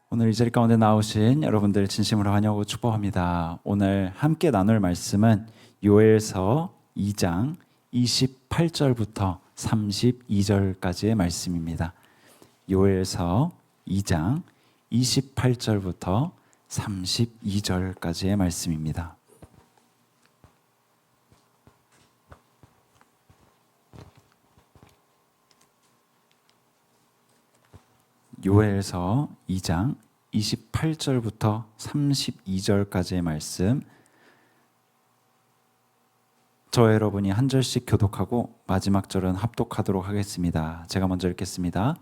오늘 이 자리 가운데 나오신 여러분들 진심으로 환영하고 축복합니다. 오늘 함께 나눌 말씀은 요엘서 2장 28절부터 32절까지의 말씀입니다. 요엘서 2장 28절부터 32절까지의 말씀입니다. 요엘서 2장 28절부터 32절까지의 말씀, 저 여러분이 한 절씩 교독하고 마지막 절은 합독하도록 하겠습니다. 제가 먼저 읽겠습니다.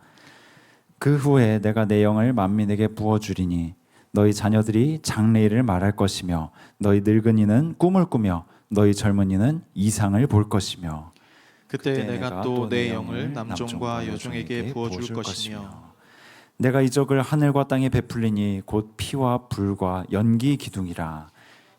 그 후에 내가 내 영을 만민에게 부어주리니 너희 자녀들이 장래일을 말할 것이며 너희 늙은이는 꿈을 꾸며 너희 젊은이는 이상을 볼 것이며 그때 내가 또 내 영을 남종과 여종에게 부어줄 것이며 내가 이적을 하늘과 땅에 베풀리니 곧 피와 불과 연기 기둥이라.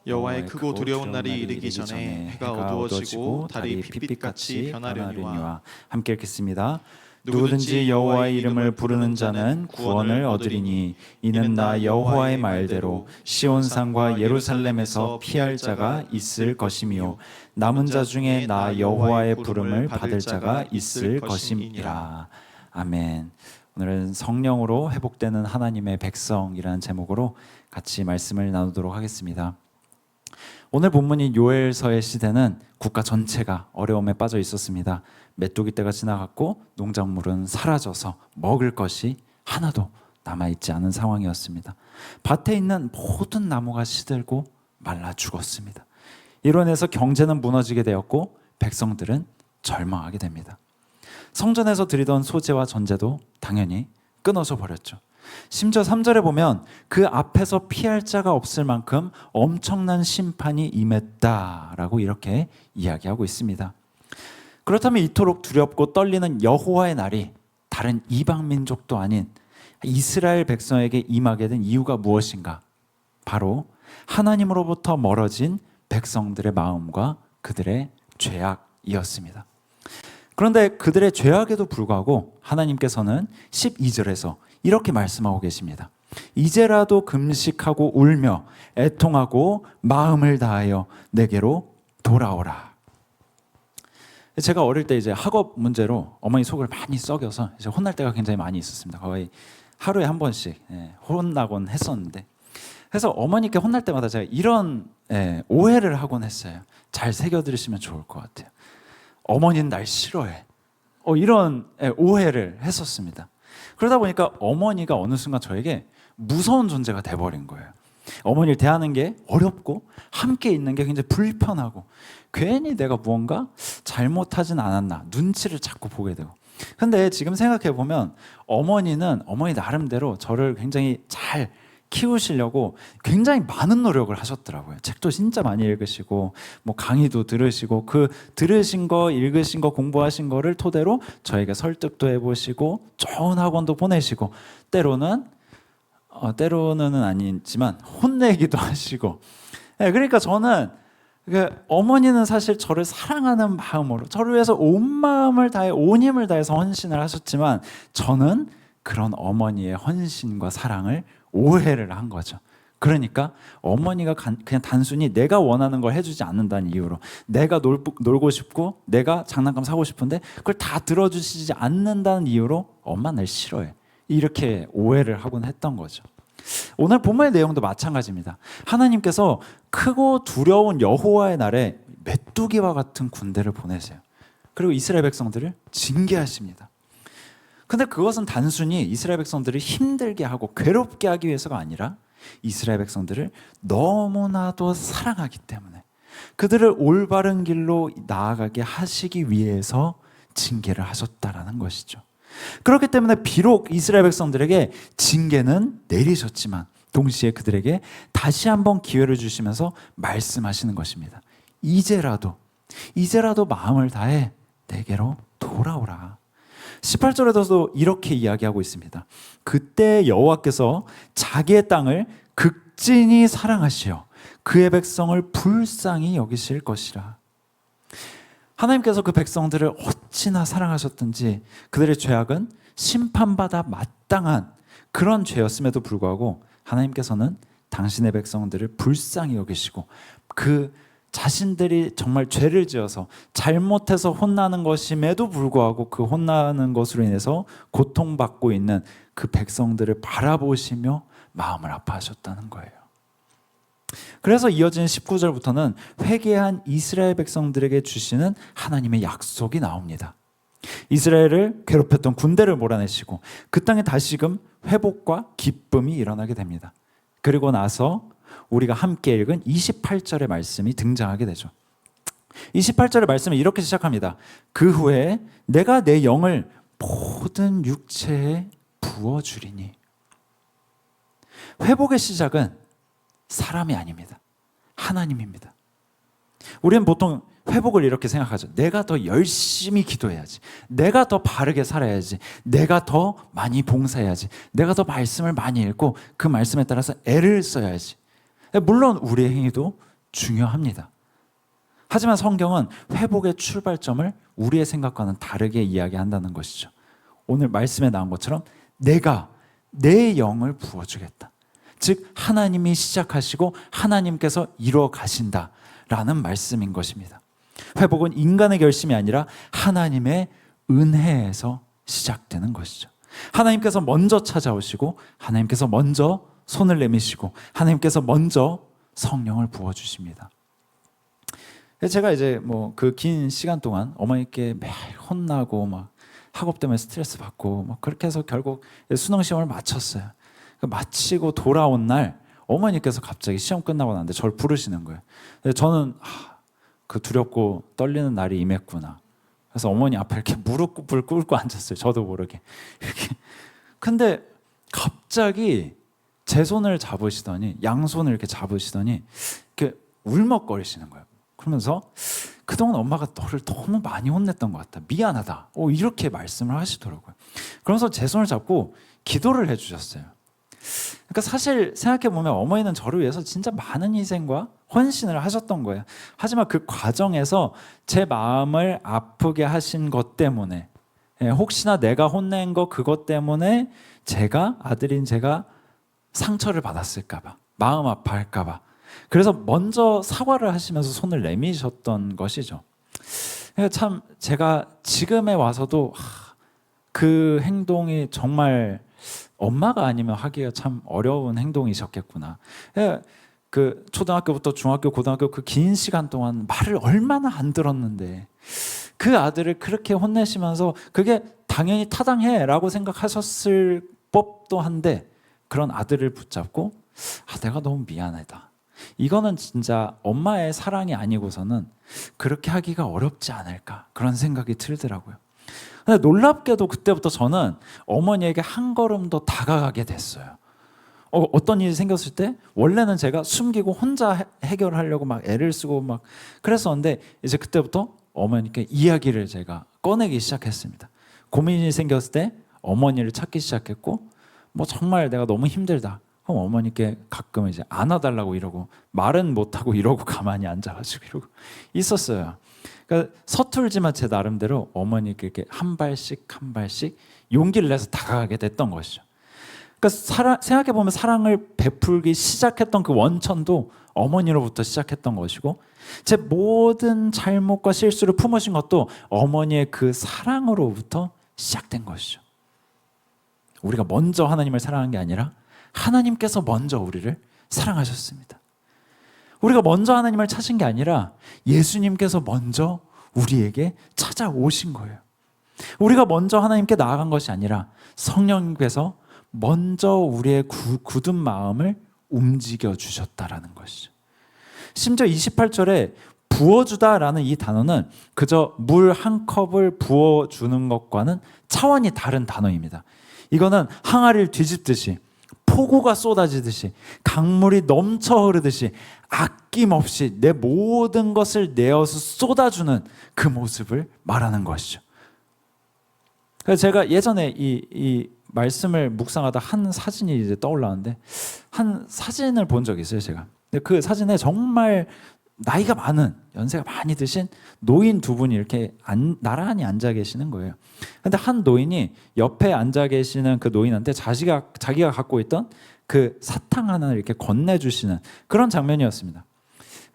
여호와의 크고 두려운 날이 이르기 전에 해가 어두워지고 달이 핏빛같이 변하려니와. 함께 읽겠습니다. 누구든지 여호와의 이름을 부르는 자는 구원을 얻으리니 이는 나 여호와의 말대로 시온산과 예루살렘에서 피할 자가 있을 것이며 남은 자 중에 나 여호와의 부름을 받을 자가 있을 것임이라. 아멘. 오늘은 성령으로 회복되는 하나님의 백성이라는 제목으로 같이 말씀을 나누도록 하겠습니다. 오늘 본문인 요엘서의 시대는 국가 전체가 어려움에 빠져 있었습니다. 메뚜기 때가 지나갔고 농작물은 사라져서 먹을 것이 하나도 남아있지 않은 상황이었습니다. 밭에 있는 모든 나무가 시들고 말라 죽었습니다. 이로 인해서 경제는 무너지게 되었고 백성들은 절망하게 됩니다. 성전에서 드리던 소제와 전제도 당연히 끊어져 버렸죠. 심지어 3절에 보면 그 앞에서 피할 자가 없을 만큼 엄청난 심판이 임했다라고 이렇게 이야기하고 있습니다. 그렇다면 이토록 두렵고 떨리는 여호와의 날이 다른 이방 민족도 아닌 이스라엘 백성에게 임하게 된 이유가 무엇인가? 바로 하나님으로부터 멀어진 백성들의 마음과 그들의 죄악이었습니다. 그런데 그들의 죄악에도 불구하고 하나님께서는 12절에서 이렇게 말씀하고 계십니다. 이제라도 금식하고 울며 애통하고 마음을 다하여 내게로 돌아오라. 제가 어릴 때 이제 학업 문제로 어머니 속을 많이 썩여서 이제 혼날 때가 굉장히 많이 있었습니다. 거의 하루에 한 번씩 혼나곤 했었는데, 그래서 어머니께 혼날 때마다 제가 이런 오해를 하곤 했어요. 잘 새겨들으시면 좋을 것 같아요. 어머니는 날 싫어해. 이런 오해를 했었습니다. 그러다 보니까 어머니가 어느 순간 저에게 무서운 존재가 돼버린 거예요. 어머니를 대하는 게 어렵고 함께 있는 게 굉장히 불편하고 괜히 내가 무언가 잘못하진 않았나 눈치를 자꾸 보게 되고. 근데 지금 생각해보면 어머니는 어머니 나름대로 저를 굉장히 잘 키우시려고 굉장히 많은 노력을 하셨더라고요. 책도 진짜 많이 읽으시고 뭐 강의도 들으시고 그 들으신 거 읽으신 거 공부하신 거를 토대로 저에게 설득도 해보시고 좋은 학원도 보내시고 때로는 아니지만 혼내기도 하시고. 그러니까 저는 어머니는 사실 저를 사랑하는 마음으로 저를 위해서 온 마음을 다해 온 힘을 다해서 헌신을 하셨지만 저는 그런 어머니의 헌신과 사랑을 오해를 한 거죠. 그러니까 어머니가 그냥 단순히 내가 원하는 걸 해주지 않는다는 이유로 내가 놀고 싶고 내가 장난감 사고 싶은데 그걸 다 들어주시지 않는다는 이유로 엄마 날 싫어해, 이렇게 오해를 하곤 했던 거죠. 오늘 본문의 내용도 마찬가지입니다. 하나님께서 크고 두려운 여호와의 날에 메뚜기와 같은 군대를 보내세요. 그리고 이스라엘 백성들을 징계하십니다. 근데 그것은 단순히 이스라엘 백성들을 힘들게 하고 괴롭게 하기 위해서가 아니라 이스라엘 백성들을 너무나도 사랑하기 때문에 그들을 올바른 길로 나아가게 하시기 위해서 징계를 하셨다라는 것이죠. 그렇기 때문에 비록 이스라엘 백성들에게 징계는 내리셨지만 동시에 그들에게 다시 한번 기회를 주시면서 말씀하시는 것입니다. 이제라도 마음을 다해 내게로 돌아오라. 18절에서도 이렇게 이야기하고 있습니다. 그때 여호와께서 자기의 땅을 극진히 사랑하시어 그의 백성을 불쌍히 여기실 것이라. 하나님께서 그 백성들을 어찌나 사랑하셨든지 그들의 죄악은 심판받아 마땅한 그런 죄였음에도 불구하고 하나님께서는 당신의 백성들을 불쌍히 여기시고 그 자신들이 정말 죄를 지어서 잘못해서 혼나는 것임에도 불구하고 그 혼나는 것으로 인해서 고통받고 있는 그 백성들을 바라보시며 마음을 아파하셨다는 거예요. 그래서 이어진 19절부터는 회개한 이스라엘 백성들에게 주시는 하나님의 약속이 나옵니다. 이스라엘을 괴롭혔던 군대를 몰아내시고 그 땅에 다시금 회복과 기쁨이 일어나게 됩니다. 그리고 나서 우리가 함께 읽은 28절의 말씀이 등장하게 되죠. 28절의 말씀은 이렇게 시작합니다. 그 후에 내가 내 영을 모든 육체에 부어주리니. 회복의 시작은 사람이 아닙니다. 하나님입니다. 우리는 보통 회복을 이렇게 생각하죠. 내가 더 열심히 기도해야지. 내가 더 바르게 살아야지. 내가 더 많이 봉사해야지. 내가 더 말씀을 많이 읽고 그 말씀에 따라서 애를 써야지. 물론 우리의 행위도 중요합니다. 하지만 성경은 회복의 출발점을 우리의 생각과는 다르게 이야기한다는 것이죠. 오늘 말씀에 나온 것처럼 내가 내 영을 부어주겠다. 즉 하나님이 시작하시고 하나님께서 이루어 가신다라는 말씀인 것입니다. 회복은 인간의 결심이 아니라 하나님의 은혜에서 시작되는 것이죠. 하나님께서 먼저 찾아오시고 하나님께서 먼저 손을 내미시고 하나님께서 먼저 성령을 부어주십니다. 제가 이제 뭐 그 긴 시간 동안 어머니께 매일 혼나고 막 학업 때문에 스트레스 받고 막 그렇게 해서 결국 수능 시험을 마쳤어요. 마치고 돌아온 날 어머니께서 갑자기 시험 끝나고 나는데 저를 부르시는 거예요. 저는 그 두렵고 떨리는 날이 임했구나. 그래서 어머니 앞에 이렇게 무릎을 꿇고 앉았어요. 저도 모르게 이렇게. 근데 갑자기 제 손을 잡으시더니 양손을 이렇게 잡으시더니 이렇게 울먹거리시는 거예요. 그러면서 그동안 엄마가 너를 너무 많이 혼냈던 것 같다. 미안하다. 이렇게 말씀을 하시더라고요. 그러면서 제 손을 잡고 기도를 해주셨어요. 그러니까 사실 생각해보면 어머니는 저를 위해서 진짜 많은 희생과 헌신을 하셨던 거예요. 하지만 그 과정에서 제 마음을 아프게 하신 것 때문에 혹시나 내가 혼낸 거 그것 때문에 아들인 제가 상처를 받았을까 봐, 마음 아파할까 봐, 그래서 먼저 사과를 하시면서 손을 내미셨던 것이죠. 그러니까 참 제가 지금에 와서도 그 행동이 정말 엄마가 아니면 하기가 참 어려운 행동이셨겠구나. 그 초등학교부터 중학교, 고등학교 그 긴 시간 동안 말을 얼마나 안 들었는데 그 아들을 그렇게 혼내시면서 그게 당연히 타당해라고 생각하셨을 법도 한데 그런 아들을 붙잡고 내가 너무 미안하다. 이거는 진짜 엄마의 사랑이 아니고서는 그렇게 하기가 어렵지 않을까 그런 생각이 들더라고요. 근데 놀랍게도 그때부터 저는 어머니에게 한 걸음 더 다가가게 됐어요. 어떤 일이 생겼을 때 원래는 제가 숨기고 혼자 해결하려고 막 애를 쓰고 막 그랬었는데 이제 그때부터 어머니께 이야기를 제가 꺼내기 시작했습니다. 고민이 생겼을 때 어머니를 찾기 시작했고 뭐 정말 내가 너무 힘들다. 그럼 어머니께 가끔 이제 안아달라고 이러고 말은 못하고 이러고 가만히 앉아가지고 이러고 있었어요. 그러니까 서툴지만 제 나름대로 어머니께 이렇게 한 발씩 한 발씩 용기를 내서 다가가게 됐던 것이죠. 그러니까 생각해보면 사랑을 베풀기 시작했던 그 원천도 어머니로부터 시작했던 것이고 제 모든 잘못과 실수를 품으신 것도 어머니의 그 사랑으로부터 시작된 것이죠. 우리가 먼저 하나님을 사랑한 게 아니라 하나님께서 먼저 우리를 사랑하셨습니다. 우리가 먼저 하나님을 찾은 게 아니라 예수님께서 먼저 우리에게 찾아오신 거예요. 우리가 먼저 하나님께 나아간 것이 아니라 성령님께서 먼저 우리의 굳은 마음을 움직여 주셨다라는 것이죠. 심지어 28절에 부어주다라는 이 단어는 그저 물 한 컵을 부어주는 것과는 차원이 다른 단어입니다. 이거는 항아리를 뒤집듯이 폭우가 쏟아지듯이 강물이 넘쳐 흐르듯이 아낌없이 내 모든 것을 내어서 쏟아주는 그 모습을 말하는 것이죠. 그래서 제가 예전에 이 말씀을 묵상하다 한 사진이 이제 떠올랐는데 한 사진을 본 적이 있어요, 제가. 근데 그 사진에 정말 나이가 많은, 연세가 많이 드신 노인 두 분이 이렇게 나란히 앉아 계시는 거예요. 근데 한 노인이 옆에 앉아 계시는 그 노인한테 자기가 갖고 있던 그 사탕 하나를 이렇게 건네주시는 그런 장면이었습니다.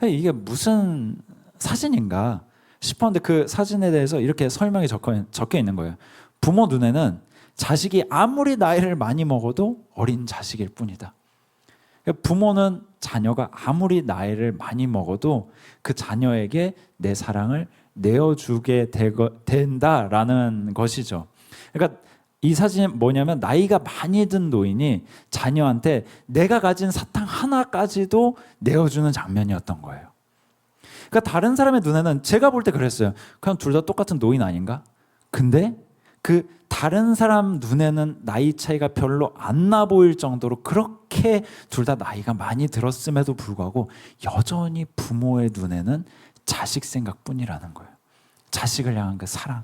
이게 무슨 사진인가 싶었는데 그 사진에 대해서 이렇게 설명이 적혀 있는 거예요. 부모 눈에는 자식이 아무리 나이를 많이 먹어도 어린 자식일 뿐이다. 부모는 자녀가 아무리 나이를 많이 먹어도 그 자녀에게 내 사랑을 내어주게 된다라는 것이죠. 그러니까 이 사진이 뭐냐면 나이가 많이 든 노인이 자녀한테 내가 가진 사탕 하나까지도 내어주는 장면이었던 거예요. 그러니까 다른 사람의 눈에는 제가 볼 때 그랬어요. 그냥 둘 다 똑같은 노인 아닌가? 근데 그 다른 사람 눈에는 나이 차이가 별로 안 나 보일 정도로 그렇게 둘 다 나이가 많이 들었음에도 불구하고 여전히 부모의 눈에는 자식 생각뿐이라는 거예요. 자식을 향한 그 사랑.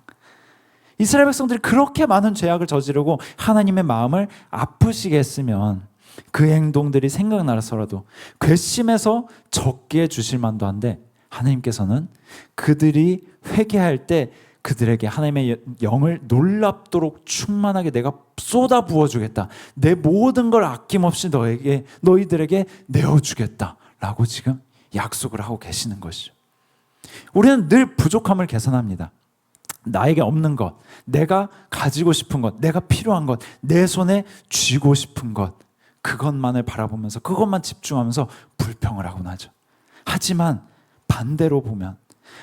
이스라엘 백성들이 그렇게 많은 죄악을 저지르고 하나님의 마음을 아프시게 했으면 그 행동들이 생각나서라도 괘씸해서 적게 주실 만도 한데 하나님께서는 그들이 회개할 때 그들에게 하나님의 영을 놀랍도록 충만하게 내가 쏟아 부어주겠다. 내 모든 걸 아낌없이 너희들에게 내어주겠다 라고 지금 약속을 하고 계시는 것이죠. 우리는 늘 부족함을 개선합니다. 나에게 없는 것, 내가 가지고 싶은 것, 내가 필요한 것, 내 손에 쥐고 싶은 것, 그것만을 바라보면서 그것만 집중하면서 불평을 하곤 하죠. 하지만 반대로 보면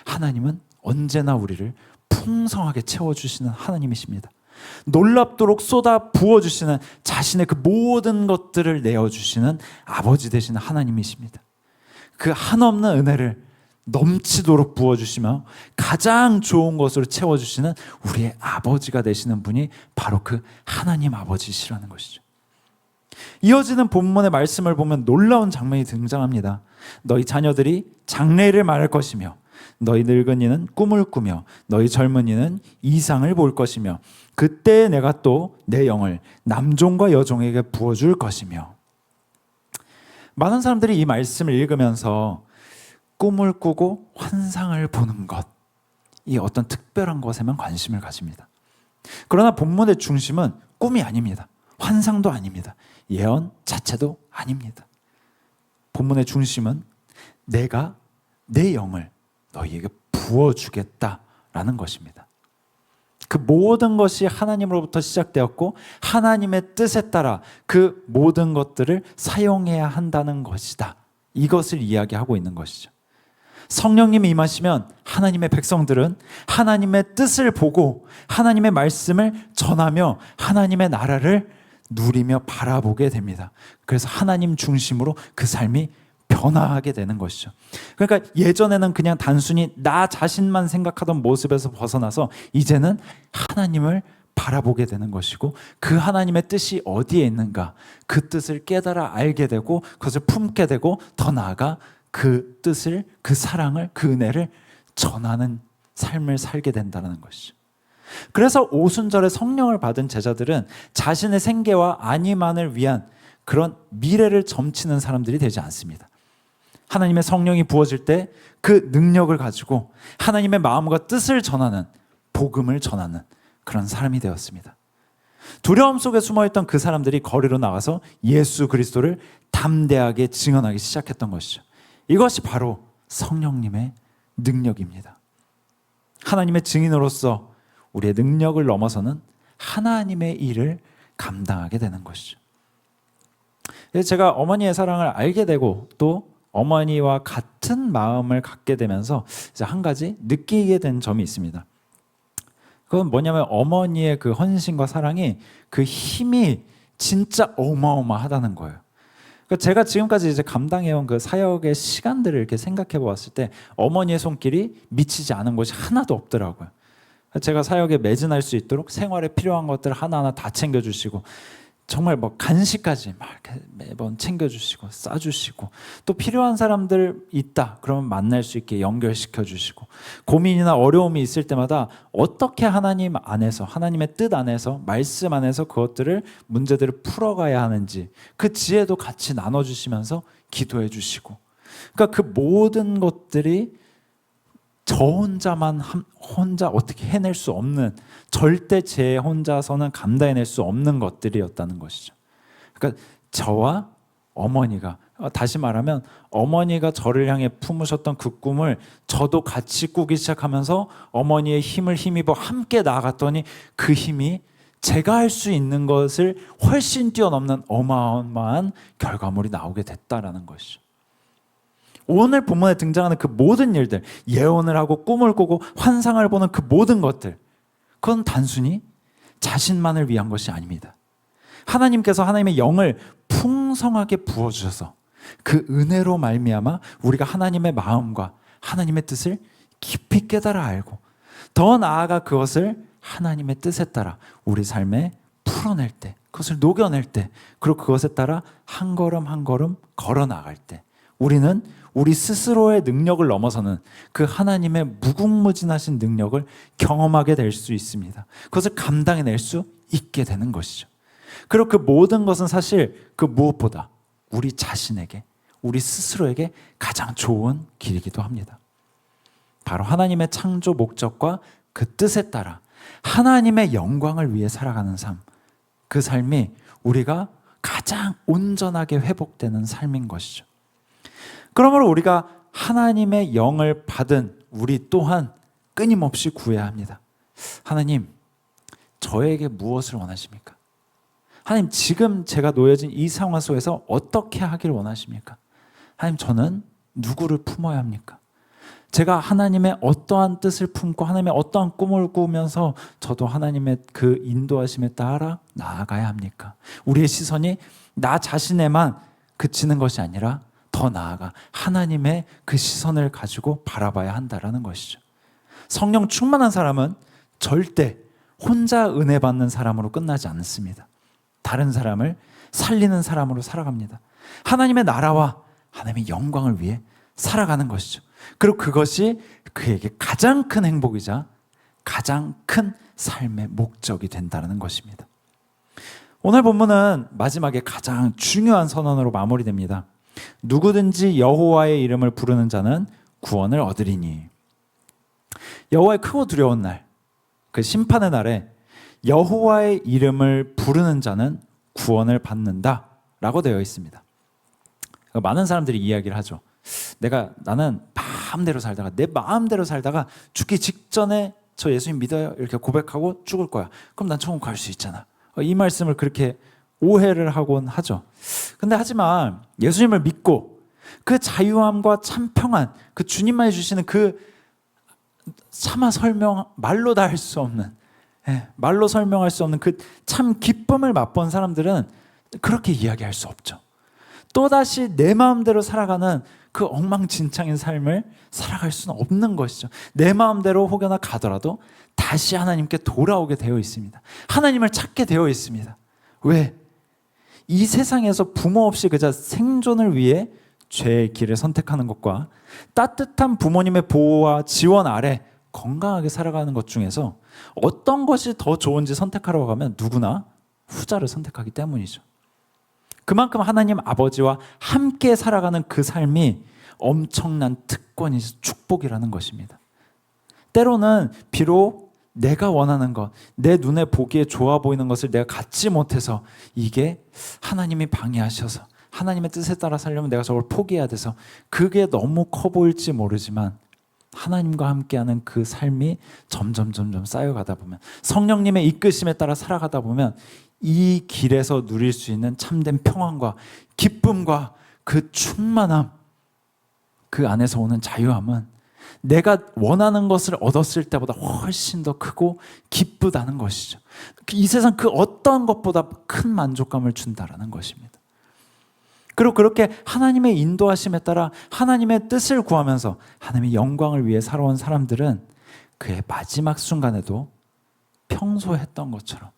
하나님은 언제나 우리를 풍성하게 채워주시는 하나님이십니다. 놀랍도록 쏟아 부어주시는 자신의 그 모든 것들을 내어주시는 아버지 되시는 하나님이십니다. 그 한없는 은혜를 넘치도록 부어주시며 가장 좋은 것으로 채워주시는 우리의 아버지가 되시는 분이 바로 그 하나님 아버지시라는 것이죠. 이어지는 본문의 말씀을 보면 놀라운 장면이 등장합니다. 너희 자녀들이 장래를 말할 것이며 너희 늙은이는 꿈을 꾸며 너희 젊은이는 이상을 볼 것이며 그때 내가 또 내 영을 남종과 여종에게 부어줄 것이며. 많은 사람들이 이 말씀을 읽으면서 꿈을 꾸고 환상을 보는 것, 이 어떤 특별한 것에만 관심을 가집니다. 그러나 본문의 중심은 꿈이 아닙니다. 환상도 아닙니다. 예언 자체도 아닙니다. 본문의 중심은 내가 내 영을 너희에게 부어주겠다라는 것입니다. 그 모든 것이 하나님으로부터 시작되었고 하나님의 뜻에 따라 그 모든 것들을 사용해야 한다는 것이다. 이것을 이야기하고 있는 것이죠. 성령님이 임하시면 하나님의 백성들은 하나님의 뜻을 보고 하나님의 말씀을 전하며 하나님의 나라를 누리며 바라보게 됩니다. 그래서 하나님 중심으로 그 삶이 변화하게 되는 것이죠. 그러니까 예전에는 그냥 단순히 나 자신만 생각하던 모습에서 벗어나서 이제는 하나님을 바라보게 되는 것이고 그 하나님의 뜻이 어디에 있는가 그 뜻을 깨달아 알게 되고 그것을 품게 되고 더 나아가 그 뜻을, 그 사랑을, 그 은혜를 전하는 삶을 살게 된다는 것이죠. 그래서 오순절에 성령을 받은 제자들은 자신의 생계와 안위만을 위한 그런 미래를 점치는 사람들이 되지 않습니다. 하나님의 성령이 부어질 때 그 능력을 가지고 하나님의 마음과 뜻을 전하는, 복음을 전하는 그런 사람이 되었습니다. 두려움 속에 숨어있던 그 사람들이 거리로 나가서 예수 그리스도를 담대하게 증언하기 시작했던 것이죠. 이것이 바로 성령님의 능력입니다. 하나님의 증인으로서 우리의 능력을 넘어서는 하나님의 일을 감당하게 되는 것이죠. 제가 어머니의 사랑을 알게 되고 또 어머니와 같은 마음을 갖게 되면서 이제 한 가지 느끼게 된 점이 있습니다. 그건 뭐냐면 어머니의 그 헌신과 사랑이 그 힘이 진짜 어마어마하다는 거예요. 그러니까 제가 지금까지 이제 감당해온 그 사역의 시간들을 이렇게 생각해 보았을 때 어머니의 손길이 미치지 않은 것이 하나도 없더라고요. 제가 사역에 매진할 수 있도록 생활에 필요한 것들 하나하나 다 챙겨주시고 정말 뭐 간식까지 막 이렇게 매번 챙겨주시고 싸주시고 또 필요한 사람들 있다 그러면 만날 수 있게 연결시켜 주시고 고민이나 어려움이 있을 때마다 어떻게 하나님 안에서 하나님의 뜻 안에서 말씀 안에서 그것들을 문제들을 풀어가야 하는지 그 지혜도 같이 나눠주시면서 기도해 주시고 그러니까 그 모든 것들이 저 혼자 어떻게 해낼 수 없는, 절대 제 혼자서는 감당해낼 수 없는 것들이었다는 것이죠. 그러니까 저와 어머니가, 다시 말하면 어머니가 저를 향해 품으셨던 그 꿈을 저도 같이 꾸기 시작하면서 어머니의 힘을 힘입어 함께 나아갔더니 그 힘이 제가 할 수 있는 것을 훨씬 뛰어넘는 어마어마한 결과물이 나오게 됐다라는 것이죠. 오늘 본문에 등장하는 그 모든 일들, 예언을 하고 꿈을 꾸고 환상을 보는 그 모든 것들, 그건 단순히 자신만을 위한 것이 아닙니다. 하나님께서 하나님의 영을 풍성하게 부어주셔서 그 은혜로 말미암아 우리가 하나님의 마음과 하나님의 뜻을 깊이 깨달아 알고, 더 나아가 그것을 하나님의 뜻에 따라 우리 삶에 풀어낼 때, 그것을 녹여낼 때, 그리고 그것에 따라 한 걸음 한 걸음 걸어 나갈 때, 우리는 우리 스스로의 능력을 넘어서는 그 하나님의 무궁무진하신 능력을 경험하게 될 수 있습니다. 그것을 감당해낼 수 있게 되는 것이죠. 그리고 그 모든 것은 사실 그 무엇보다 우리 자신에게, 우리 스스로에게 가장 좋은 길이기도 합니다. 바로 하나님의 창조 목적과 그 뜻에 따라 하나님의 영광을 위해 살아가는 삶, 그 삶이 우리가 가장 온전하게 회복되는 삶인 것이죠. 그러므로 우리가 하나님의 영을 받은 우리 또한 끊임없이 구해야 합니다. 하나님, 저에게 무엇을 원하십니까? 하나님, 지금 제가 놓여진 이 상황 속에서 어떻게 하길 원하십니까? 하나님, 저는 누구를 품어야 합니까? 제가 하나님의 어떠한 뜻을 품고 하나님의 어떠한 꿈을 꾸면서 저도 하나님의 그 인도하심에 따라 나아가야 합니까? 우리의 시선이 나 자신에만 그치는 것이 아니라 더 나아가 하나님의 그 시선을 가지고 바라봐야 한다라는 것이죠. 성령 충만한 사람은 절대 혼자 은혜 받는 사람으로 끝나지 않습니다. 다른 사람을 살리는 사람으로 살아갑니다. 하나님의 나라와 하나님의 영광을 위해 살아가는 것이죠. 그리고 그것이 그에게 가장 큰 행복이자 가장 큰 삶의 목적이 된다는 것입니다. 오늘 본문은 마지막에 가장 중요한 선언으로 마무리됩니다. 누구든지 여호와의 이름을 부르는 자는 구원을 얻으리니. 여호와의 크고 두려운 날, 그 심판의 날에 여호와의 이름을 부르는 자는 구원을 받는다라고 되어 있습니다. 많은 사람들이 이야기를 하죠. 나는 마음대로 살다가 내 마음대로 살다가 죽기 직전에 저 예수님 믿어요 이렇게 고백하고 죽을 거야. 그럼 난 천국 갈 수 있잖아. 이 말씀을 그렇게 오해를 하곤 하죠. 근데 하지만 예수님을 믿고 그 자유함과 참 평안, 그 주님만이 주시는 그 차마 말로 다 할 수 없는, 말로 설명할 수 없는 그 참 기쁨을 맛본 사람들은 그렇게 이야기할 수 없죠. 또다시 내 마음대로 살아가는 그 엉망진창인 삶을 살아갈 수는 없는 것이죠. 내 마음대로 혹여나 가더라도 다시 하나님께 돌아오게 되어 있습니다. 하나님을 찾게 되어 있습니다. 왜? 이 세상에서 부모 없이 그저 생존을 위해 죄의 길을 선택하는 것과 따뜻한 부모님의 보호와 지원 아래 건강하게 살아가는 것 중에서 어떤 것이 더 좋은지 선택하라고 하면 누구나 후자를 선택하기 때문이죠. 그만큼 하나님 아버지와 함께 살아가는 그 삶이 엄청난 특권이자 축복이라는 것입니다. 때로는 비록 내가 원하는 것, 내 눈에 보기에 좋아 보이는 것을 내가 갖지 못해서 이게 하나님이 방해하셔서 하나님의 뜻에 따라 살려면 내가 저걸 포기해야 돼서 그게 너무 커 보일지 모르지만 하나님과 함께하는 그 삶이 점점 쌓여가다 보면, 성령님의 이끄심에 따라 살아가다 보면 이 길에서 누릴 수 있는 참된 평안과 기쁨과 그 충만함, 그 안에서 오는 자유함은 내가 원하는 것을 얻었을 때보다 훨씬 더 크고 기쁘다는 것이죠. 이 세상 그 어떤 것보다 큰 만족감을 준다라는 것입니다. 그리고 그렇게 하나님의 인도하심에 따라 하나님의 뜻을 구하면서 하나님의 영광을 위해 살아온 사람들은 그의 마지막 순간에도 평소 했던 것처럼,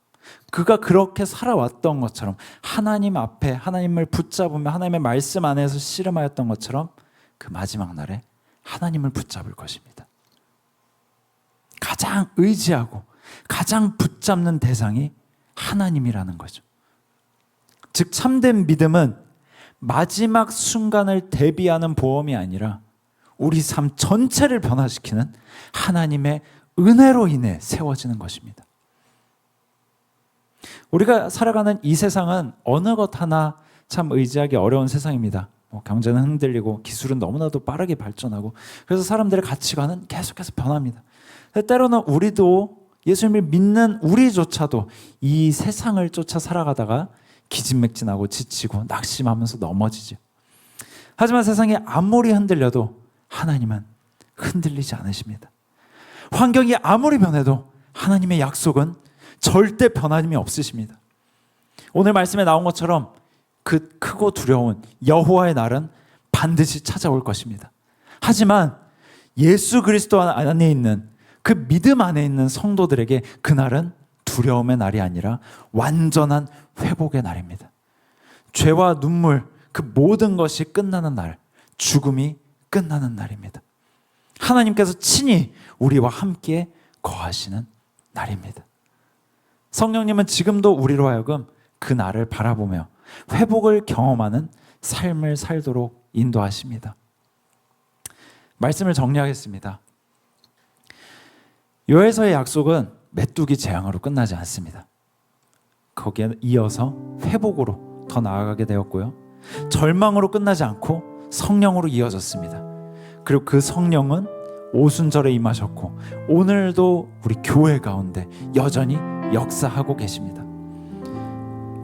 그가 그렇게 살아왔던 것처럼, 하나님 앞에 하나님을 붙잡으며 하나님의 말씀 안에서 씨름하였던 것처럼 그 마지막 날에 하나님을 붙잡을 것입니다. 가장 의지하고 가장 붙잡는 대상이 하나님이라는 거죠. 즉 참된 믿음은 마지막 순간을 대비하는 보험이 아니라 우리 삶 전체를 변화시키는 하나님의 은혜로 인해 세워지는 것입니다. 우리가 살아가는 이 세상은 어느 것 하나 참 의지하기 어려운 세상입니다. 경제는 흔들리고 기술은 너무나도 빠르게 발전하고 그래서 사람들의 가치관은 계속해서 변합니다. 때로는 우리도 예수님을 믿는 우리조차도 이 세상을 쫓아 살아가다가 기진맥진하고 지치고 낙심하면서 넘어지죠. 하지만 세상이 아무리 흔들려도 하나님은 흔들리지 않으십니다. 환경이 아무리 변해도 하나님의 약속은 절대 변함이 없으십니다. 오늘 말씀에 나온 것처럼 그 크고 두려운 여호와의 날은 반드시 찾아올 것입니다. 하지만 예수 그리스도 안에 있는 그 믿음 안에 있는 성도들에게 그날은 두려움의 날이 아니라 완전한 회복의 날입니다. 죄와 눈물, 그 모든 것이 끝나는 날, 죽음이 끝나는 날입니다. 하나님께서 친히 우리와 함께 거하시는 날입니다. 성령님은 지금도 우리로 하여금 그 날을 바라보며 회복을 경험하는 삶을 살도록 인도하십니다. 말씀을 정리하겠습니다. 요에서의 약속은 메뚜기 재앙으로 끝나지 않습니다. 거기에 이어서 회복으로 더 나아가게 되었고요. 절망으로 끝나지 않고 성령으로 이어졌습니다. 그리고 그 성령은 오순절에 임하셨고 오늘도 우리 교회 가운데 여전히 역사하고 계십니다.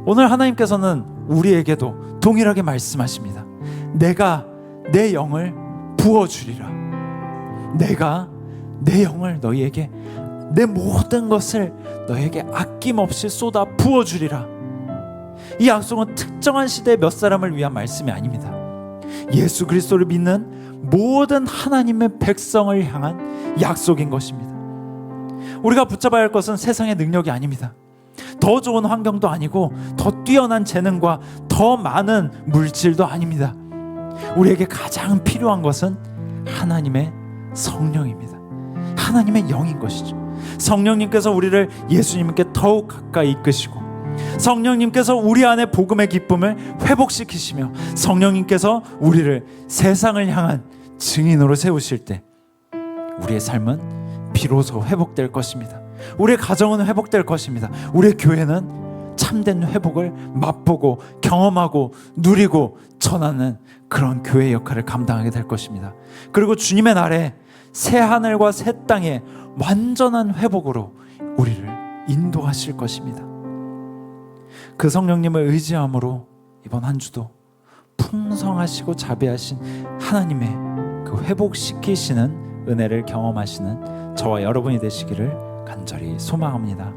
오늘 하나님께서는 우리에게도 동일하게 말씀하십니다. 내가 내 영을 부어주리라. 내가 내 영을 너희에게, 내 모든 것을 너희에게 아낌없이 쏟아 부어주리라. 이 약속은 특정한 시대의 몇 사람을 위한 말씀이 아닙니다. 예수 그리스도를 믿는 모든 하나님의 백성을 향한 약속인 것입니다. 우리가 붙잡아야 할 것은 세상의 능력이 아닙니다. 더 좋은 환경도 아니고 더 뛰어난 재능과 더 많은 물질도 아닙니다. 우리에게 가장 필요한 것은 하나님의 성령입니다. 하나님의 영인 것이죠. 성령님께서 우리를 예수님께 더욱 가까이 이끄시고 성령님께서 우리 안에 복음의 기쁨을 회복시키시며 성령님께서 우리를 세상을 향한 증인으로 세우실 때 우리의 삶은 비로소 회복될 것입니다. 우리의 가정은 회복될 것입니다. 우리의 교회는 참된 회복을 맛보고 경험하고 누리고 전하는 그런 교회 역할을 감당하게 될 것입니다. 그리고 주님의 날에 새 하늘과 새 땅의 완전한 회복으로 우리를 인도하실 것입니다. 그 성령님을 의지함으로 이번 한 주도 풍성하시고 자비하신 하나님의 그 회복시키시는 은혜를 경험하시는 저와 여러분이 되시기를 간절히 소망합니다.